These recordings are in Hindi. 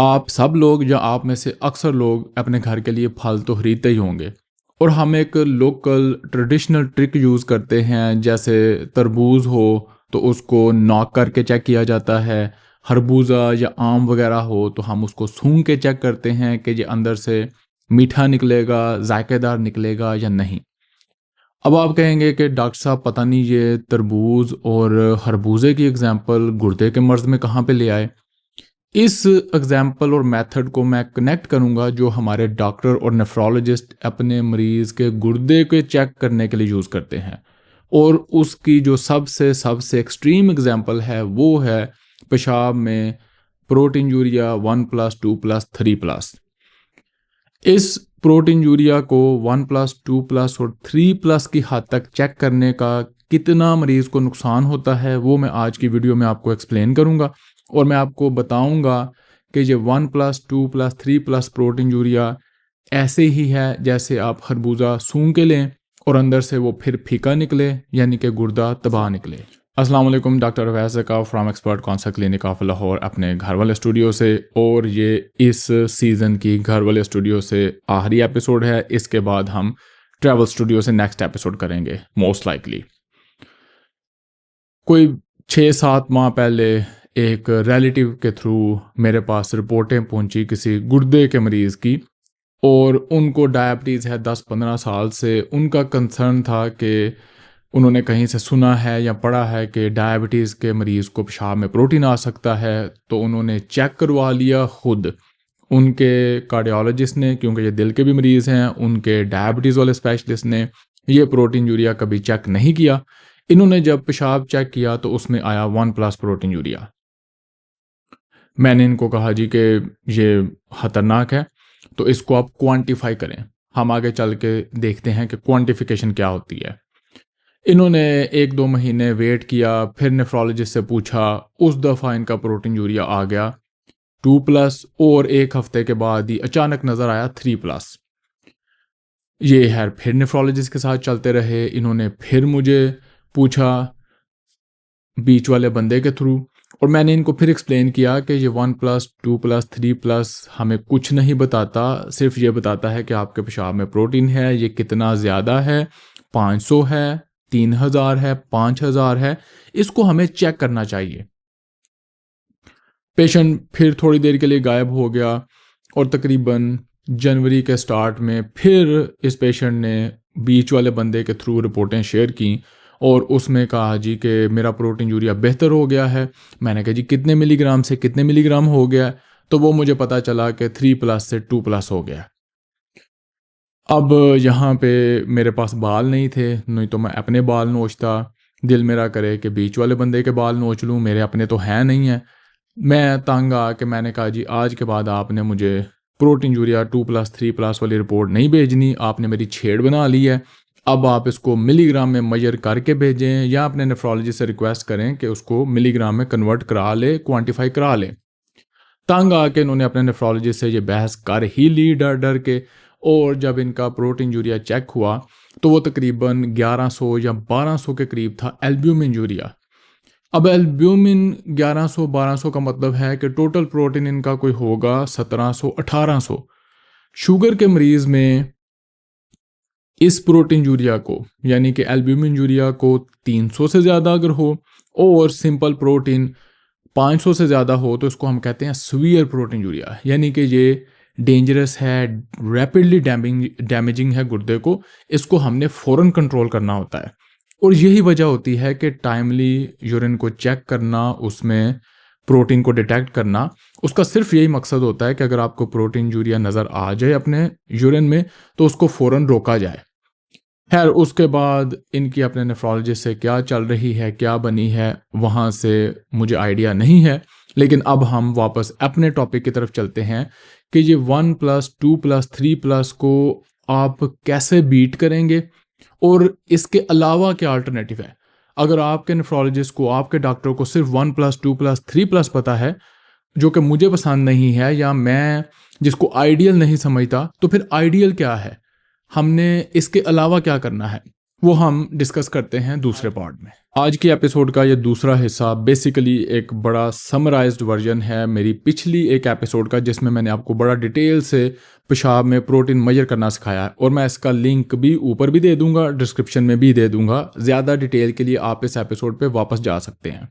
आप सब लोग या आप में से अक्सर लोग अपने घर के लिए फल तो खरीदते ही होंगे और हम एक लोकल ट्रेडिशनल ट्रिक यूज़ करते हैं। जैसे तरबूज हो तो उसको नॉक करके चेक किया जाता है, खरबूजा या आम वगैरह हो तो हम उसको सूंघ के चेक करते हैं कि ये अंदर से मीठा निकलेगा, जायकेदार निकलेगा या नहीं। अब आप कहेंगे कि डॉक्टर साहब पता नहीं ये तरबूज और खरबूजे की एग्जांपल गुर्दे के मर्ज़ में कहाँ पे ले आए। इस एग्जाम्पल और मेथड को मैं कनेक्ट करूंगा जो हमारे डॉक्टर और नेफ्रोलॉजिस्ट अपने मरीज़ के गुर्दे के चेक करने के लिए यूज़ करते हैं। और उसकी जो सबसे सबसे एक्सट्रीम एग्जाम्पल है वो है पेशाब में प्रोटीन यूरिया 1+, 2+, 3+। इस प्रोटीन यूरिया को 1+, 2+ और 3+ की हद तक चेक करने का कितना मरीज़ को नुकसान होता है वो मैं आज की वीडियो में आपको एक्सप्लेन करूंगा। और मैं आपको बताऊंगा कि ये 1+, 2+, 3+ प्रोटीन यूरिया ऐसे ही है जैसे आप खरबूजा सूंघ के लें और अंदर से वो फिर फीका निकले, यानी कि गुर्दा तबाह निकले। अस्सलाम वालेकुम, doctor Awais Zakaf from expert consult clinic of Lahore अपने घर वाले स्टूडियो से। और ये इस सीज़न की घर वाले स्टूडियो से आखिरी एपिसोड है। इसके बाद हम ट्रैवल स्टूडियो से नेक्स्ट एपिसोड करेंगे मोस्ट लाइकली। कोई 6-7 माह पहले एक रिलेटिव के थ्रू मेरे पास रिपोर्टें पहुंची किसी गुर्दे के मरीज़ की, और उनको डायबिटीज़ है 10-15 साल से। उनका कंसर्न था कि उन्होंने कहीं से सुना है या पढ़ा है कि डायबिटीज़ के मरीज़ को पेशाब में प्रोटीन आ सकता है, तो उन्होंने चेक करवा लिया खुद उनके कार्डियोलॉजिस्ट ने, क्योंकि ये दिल के भी मरीज़ हैं। उनके डायबिटीज़ वाले स्पेशलिस्ट ने ये प्रोटीन यूरिया कभी चेक नहीं किया। इन्होंने जब पेशाब चेक किया तो उसमें आया 1+ प्रोटीन यूरिया। मैंने इनको कहा जी कि ये ख़तरनाक है, तो इसको आप क्वांटिफाई करें। हम आगे चल के देखते हैं कि क्वांटिफिकेशन क्या होती है। इन्होंने 1-2 महीने वेट किया, फिर नेफ्रोलॉजिस्ट से पूछा। उस दफ़ा इनका प्रोटीन यूरिया आ गया 2+, और एक हफ्ते के बाद ही अचानक नज़र आया 3+। ये है, फिर नेफ्रोलॉजिस्ट के साथ चलते रहे। इन्होंने फिर मुझे पूछा बीच वाले बंदे के थ्रू, और मैंने इनको फिर एक्सप्लेन किया कि ये 1+, 2+, 3+ हमें कुछ नहीं बताता, सिर्फ ये बताता है कि आपके पेशाब में प्रोटीन है। ये कितना ज़्यादा है, 500 है, 3000 है, 5000 है, इसको हमें चेक करना चाहिए। पेशेंट फिर थोड़ी देर के लिए गायब हो गया, और तकरीबन जनवरी के स्टार्ट में फिर इस पेशेंट ने बीच वाले बंदे के थ्रू रिपोर्टें शेयर की, और उसमें कहा जी कि मेरा प्रोटीन यूरिया बेहतर हो गया है। मैंने कहा जी कितने मिलीग्राम से कितने मिलीग्राम हो गया, तो वो मुझे पता चला कि 3+ से 2+ हो गया। अब यहाँ पे मेरे पास बाल नहीं थे, नहीं तो मैं अपने बाल नोचता। दिल मेरा करे कि बीच वाले बंदे के बाल नोच लूँ, मेरे अपने तो हैं नहीं हैं। मैं तंग आ के मैंने कहा जी आज के बाद आपने मुझे प्रोटीन यूरिया 2+, 3+ वाली रिपोर्ट नहीं भेजनी, आपने मेरी छेड़ बना ली है। अब आप इसको मिलीग्राम में मेजर करके भेजें, या अपने नेफ्रोलॉजिस्ट से रिक्वेस्ट करें कि उसको मिलीग्राम में कन्वर्ट करा ले, क्वांटिफाई करा ले। तंग आके इन्होंने अपने नेफ्रोलॉजिस्ट से ये बहस कर ही ली डर डर के। और जब इनका प्रोटीन यूरिया चेक हुआ तो वो तकरीबन 1100 या 1200 के करीब था एल्ब्यूमिन यूरिया। अब एल्ब्यूमिन 1100-1200 का मतलब है कि टोटल प्रोटीन इनका कोई होगा 1700-1800। शुगर के मरीज़ में इस प्रोटीन यूरिया को, यानी कि एल्ब्यूमिन यूरिया को 300 से ज़्यादा अगर हो और सिंपल प्रोटीन 500 से ज़्यादा हो, तो इसको हम कहते हैं सीवियर प्रोटीन यूरिया, यानी कि ये डेंजरस है, रैपिडली डैमेजिंग है गुर्दे को। इसको हमने फ़ौरन कंट्रोल करना होता है। और यही वजह होती है कि टाइमली यूरिन को चेक करना, उसमें प्रोटीन को डिटेक्ट करना, उसका सिर्फ यही मकसद होता है कि अगर आपको प्रोटीन यूरिया नज़र आ जाए अपने यूरिन में तो उसको फ़ौरन रोका जाए। खैर, उसके बाद इनकी अपने नेफ्रोलॉजिस्ट से क्या चल रही है, क्या बनी है, वहाँ से मुझे आइडिया नहीं है। लेकिन अब हम वापस अपने टॉपिक की तरफ चलते हैं कि ये 1+, 2+, 3+ को आप कैसे बीट करेंगे, और इसके अलावा क्या अल्टरनेटिव है। अगर आपके नेफ्रोलॉजिस्ट को, आपके डॉक्टर को सिर्फ 1+, 2+, 3+ पता है, जो कि मुझे पसंद नहीं है, या मैं जिसको आइडियल नहीं समझता, तो फिर आइडियल क्या है, हमने इसके अलावा क्या करना है, वो हम डिस्कस करते हैं दूसरे पार्ट में। आज की एपिसोड का ये दूसरा हिस्सा बेसिकली एक बड़ा समराइज्ड वर्जन है मेरी पिछली एक एपिसोड का, जिसमें मैंने आपको बड़ा डिटेल से पेशाब में प्रोटीन मेजर करना सिखाया है, और मैं इसका लिंक भी ऊपर भी दे दूंगा, डिस्क्रिप्शन में भी दे दूंगा। ज़्यादा डिटेल के लिए आप इस एपिसोड पे वापस जा सकते हैं।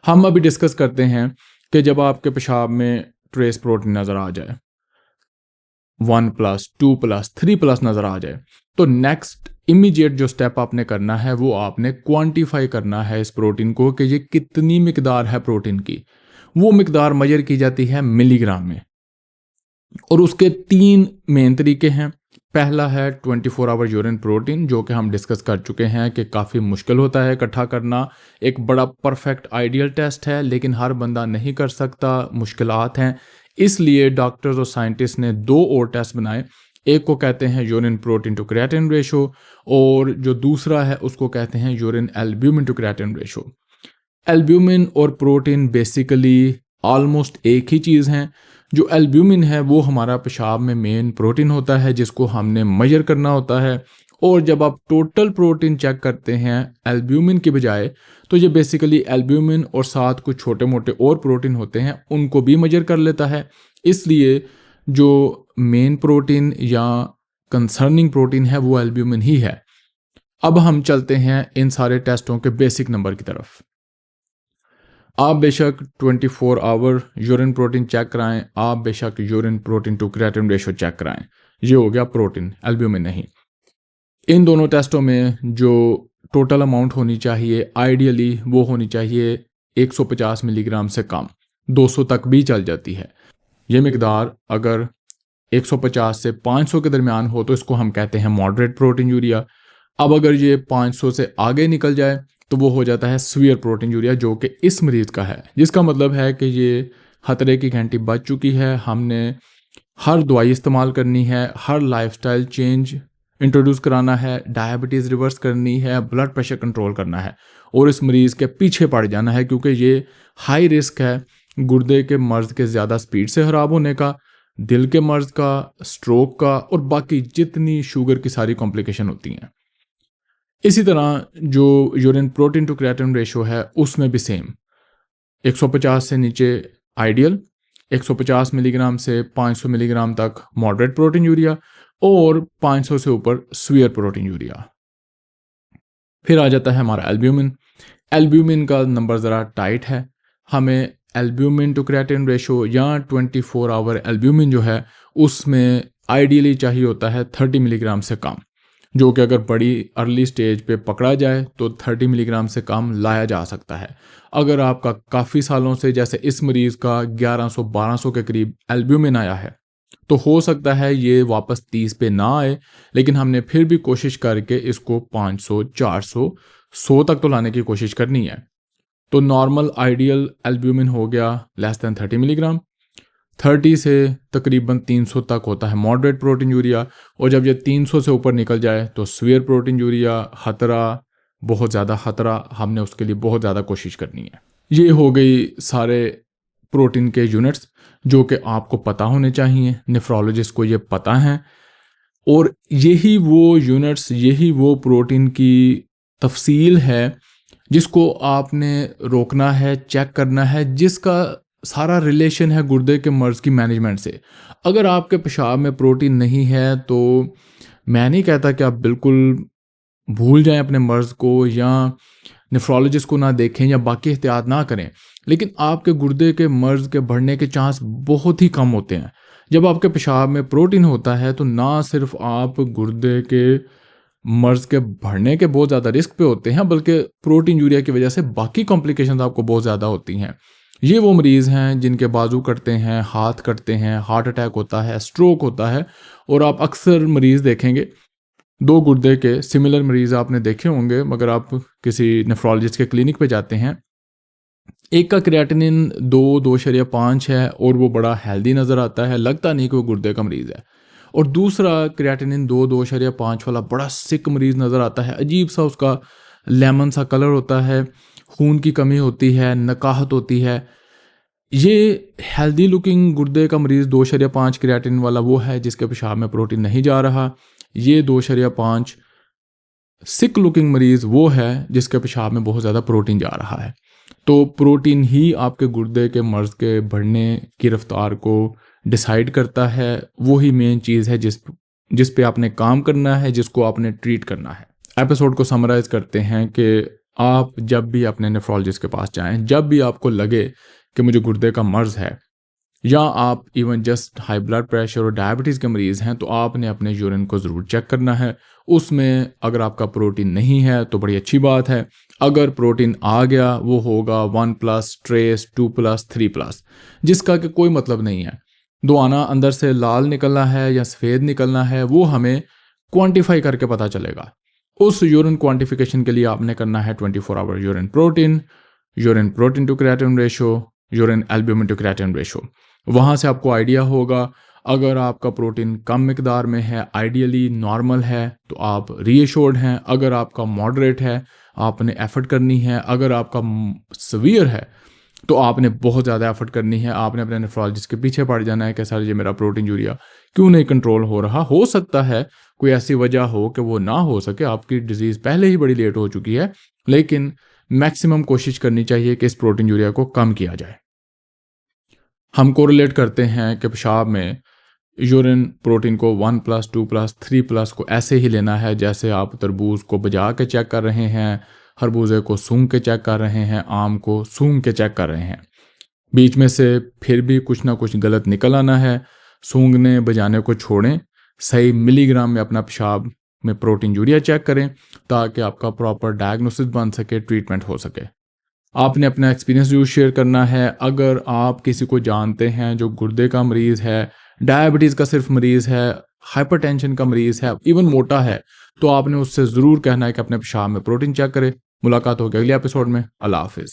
हम अभी डिस्कस करते हैं कि जब आपके पेशाब में ट्रेस प्रोटीन नज़र आ जाए, 1+, 2+, 3+ नज़र आ जाए, तो नेक्स्ट इमीडिएट जो स्टेप आपने करना है वो आपने क्वांटिफाई करना है इस प्रोटीन को कि ये कितनी मिकदार है प्रोटीन की। वो मिकदार मेजर की जाती है मिलीग्राम में, और उसके 3 मेन तरीके हैं। पहला है 24 आवर यूरिन प्रोटीन, जो कि हम डिस्कस कर चुके हैं कि काफ़ी मुश्किल होता है इकट्ठा करना। एक बड़ा परफेक्ट आइडियल टेस्ट है, लेकिन हर बंदा नहीं कर सकता, मुश्किलात हैं। इसलिए डॉक्टर्स और साइंटिस्ट ने 2 और टेस्ट बनाए। एक को कहते हैं urine protein to creatine ratio, और जो दूसरा है उसको कहते हैं urine albumin to creatine ratio. Albumin और प्रोटीन बेसिकली ऑलमोस्ट एक ही चीज़ हैं। जो एल्ब्यूमिन है वो हमारा पेशाब में मेन प्रोटीन होता है, जिसको हमने मेजर करना होता है। और जब आप टोटल प्रोटीन चेक करते हैं एल्ब्यूमिन की बजाय, तो ये बेसिकली एल्ब्यूमिन और साथ कुछ छोटे मोटे और प्रोटीन होते हैं, उनको भी मेजर कर लेता है। इसलिए जो मेन प्रोटीन या कंसर्निंग प्रोटीन है वो एल्ब्यूमिन ही है। अब हम चलते हैं इन सारे टेस्टों के बेसिक नंबर की तरफ। आप बेशक 24 आवर यूरिन प्रोटीन चेक कराएं, आप बेशक urine protein to creatine ratio check कराएं, ये हो गया प्रोटीन, एल्ब्यूमिन नहीं। इन दोनों टेस्टों में जो टोटल अमाउंट होनी चाहिए आइडियली वो होनी चाहिए 150 मिलीग्राम से कम, 200 तक भी चल जाती है। ये मिकदार अगर 150 से 500 के दरमियान हो तो इसको हम कहते हैं मॉडरेट प्रोटीन यूरिया। अब अगर ये 500 से आगे निकल जाए तो वो हो जाता है सीवियर प्रोटीन यूरिया, जो कि इस मरीज़ का है, जिसका मतलब है कि ये खतरे की घंटी बज चुकी है। हमने हर दवाई इस्तेमाल करनी है, हर लाइफस्टाइल चेंज इंट्रोड्यूस कराना है, डायबिटीज़ रिवर्स करनी है, ब्लड प्रेशर कंट्रोल करना है, और इस मरीज़ के पीछे पड़ जाना है, क्योंकि ये हाई रिस्क है गुर्दे के मर्ज़ के ज़्यादा स्पीड से ख़राब होने का, दिल के मर्ज़ का, स्ट्रोक का, और बाकी जितनी शुगर की सारी कॉम्प्लिकेशन होती हैं। इसी तरह जो urine protein to creatine ratio है उसमें भी सेम, 150 से नीचे आइडियल, 150 मिलीग्राम से 500 मिलीग्राम तक मॉडरेट प्रोटीन यूरिया, और 500 से ऊपर सीवियर प्रोटीन यूरिया। फिर आ जाता है हमारा एल्ब्यूमिन। एल्ब्यूमिन का नंबर ज़रा टाइट है। हमें एल्ब्यूमिन टू क्रिएटिन रेशो या 24 आवर एल्ब्यूमिन जो है उसमें आइडियली चाहिए होता है 30 मिलीग्राम से कम, जो कि अगर बड़ी अर्ली स्टेज पे पकड़ा जाए तो 30 मिलीग्राम से कम लाया जा सकता है। अगर आपका काफ़ी सालों से, जैसे इस मरीज़ का 1100-1200 के करीब एल्ब्यूमिन आया है, तो हो सकता है ये वापस 30 पे ना आए, लेकिन हमने फिर भी कोशिश करके इसको 500, 400, 100 तक तो लाने की कोशिश करनी है। तो नॉर्मल आइडियल एल्ब्यूमिन हो गया लेस दैन 30 मिलीग्राम। 30 से तकरीबन 300 तक होता है मॉडरेट प्रोटीन यूरिया, और जब ये 300 से ऊपर निकल जाए तो सीवियर प्रोटीन यूरिया, खतरा, बहुत ज़्यादा खतरा, हमने उसके लिए बहुत ज़्यादा कोशिश करनी है। ये हो गई सारे प्रोटीन के यूनिट्स जो कि आपको पता होने चाहिए, नेफ्रोलॉजिस्ट को ये पता है, और यही वो यूनिट्स, यही वो प्रोटीन की तफसील है जिसको आपने रोकना है, चेक करना है, जिसका सारा रिलेशन है गुर्दे के मर्ज़ की मैनेजमेंट से। अगर आपके पेशाब में प्रोटीन नहीं है तो मैं नहीं कहता कि आप बिल्कुल भूल जाएं अपने मर्ज़ को, या नेफ्रोलॉजिस्ट को ना देखें, या बाकी एहतियात ना करें, लेकिन आपके गुर्दे के मर्ज़ के बढ़ने के चांस बहुत ही कम होते हैं। जब आपके पेशाब में प्रोटीन होता है तो ना सिर्फ आप गुर्दे के मर्ज़ के बढ़ने के बहुत ज़्यादा रिस्क पे होते हैं, बल्कि प्रोटीन यूरिया की वजह से बाकी कॉम्प्लिकेशंस आपको बहुत ज़्यादा होती हैं। ये वो मरीज़ हैं जिनके बाजू कटते हैं, हाथ कटते हैं, हार्ट अटैक होता है, स्ट्रोक होता है, और आप अक्सर मरीज़ देखेंगे, 2 गुर्दे के सिमिलर मरीज़ आपने देखे होंगे मगर आप किसी नेफ्रोलॉजिस्ट के क्लिनिक पे जाते हैं। एक का क्रिएटिनिन 2.5 है और वो बड़ा हेल्दी नज़र आता है, लगता नहीं कि वो गुर्दे का मरीज़ है, और दूसरा क्रिएटिनिन 2.5 वाला बड़ा सिक मरीज़ नज़र आता है, अजीब सा उसका लेमन सा कलर होता है, खून की कमी होती है, नकाहत होती है। ये हेल्दी लुकिंग गुर्दे का मरीज़ 2.5 क्रिएटिनिन वाला वो है जिसके पेशाब में प्रोटीन नहीं जा रहा। ये 2.5 सिक लुकिंग मरीज़ वो है जिसके पेशाब में बहुत ज़्यादा प्रोटीन जा रहा है। तो प्रोटीन ही आपके गुर्दे के मर्ज़ के बढ़ने की रफ्तार को डिसाइड करता है। वो ही मेन चीज़ है जिस पे आपने काम करना है, जिसको आपने ट्रीट करना है। एपिसोड को समराइज़ करते हैं कि आप जब भी अपने नेफ्रोलॉजिस्ट के पास जाएँ, जब भी आपको लगे कि मुझे गुर्दे का मर्ज़ है, या आप even just high blood pressure और डायबिटीज़ के मरीज़ हैं, तो आपने अपने यूरिन को ज़रूर चेक करना है। उसमें अगर आपका प्रोटीन नहीं है तो बड़ी अच्छी बात है। अगर प्रोटीन आ गया वो होगा 1+, ट्रेस 2+, 3+, जिसका कि कोई मतलब नहीं है। दुआना अंदर से लाल निकलना है या सफ़ेद निकलना है, वो हमें क्वांटिफाई करके पता चलेगा। उस यूरिन क्वांटिफिकेशन के लिए आपने करना है 24 hour urine protein to creatinine ratio, urine albumin to creatinine ratio. वहाँ से आपको आइडिया होगा। अगर आपका प्रोटीन कम मिकदार में है, आइडियली नॉर्मल है, तो आप रीएश्योर्ड हैं। अगर आपका मॉडरेट है, आपने एफर्ट करनी है। अगर आपका सवियर है तो आपने बहुत ज़्यादा एफर्ट करनी है। आपने अपने नेफ्रोलॉजिस्ट के पीछे पड़ जाना है कि सर ये मेरा प्रोटीन यूरिया क्यों नहीं कंट्रोल हो रहा। हो सकता है कोई ऐसी वजह हो कि वो ना हो सके, आपकी डिजीज़ पहले ही बड़ी लेट हो चुकी है, लेकिन मैक्सिमम कोशिश करनी चाहिए कि इस प्रोटीन यूरिया को कम किया जाए। हम कोरिलेट करते हैं कि पेशाब में यूरिन प्रोटीन को 1+, 2+, 3+ को ऐसे ही लेना है जैसे आप तरबूज को बजा के चेक कर रहे हैं, खरबूजे को सूंघ के चेक कर रहे हैं, आम को सूंघ के चेक कर रहे हैं। बीच में से फिर भी कुछ ना कुछ गलत निकल आना है, सूंघने बजाने को छोड़ें, सही मिलीग्राम में अपना पेशाब में प्रोटीन यूरिया चेक करें ताकि आपका प्रॉपर डायग्नोसिस बन सके, ट्रीटमेंट हो सके। आपने अपना एक्सपीरियंस ज़रूर शेयर करना है। अगर आप किसी को जानते हैं जो गुर्दे का मरीज़ है, डायबिटीज़ का सिर्फ मरीज़ है, हाइपरटेंशन का मरीज़ है, इवन मोटा है, तो आपने उससे ज़रूर कहना है कि अपने पेशाब में प्रोटीन चेक करे। मुलाकात होगी अगले एपिसोड में। अल्लाह हाफ़िज़।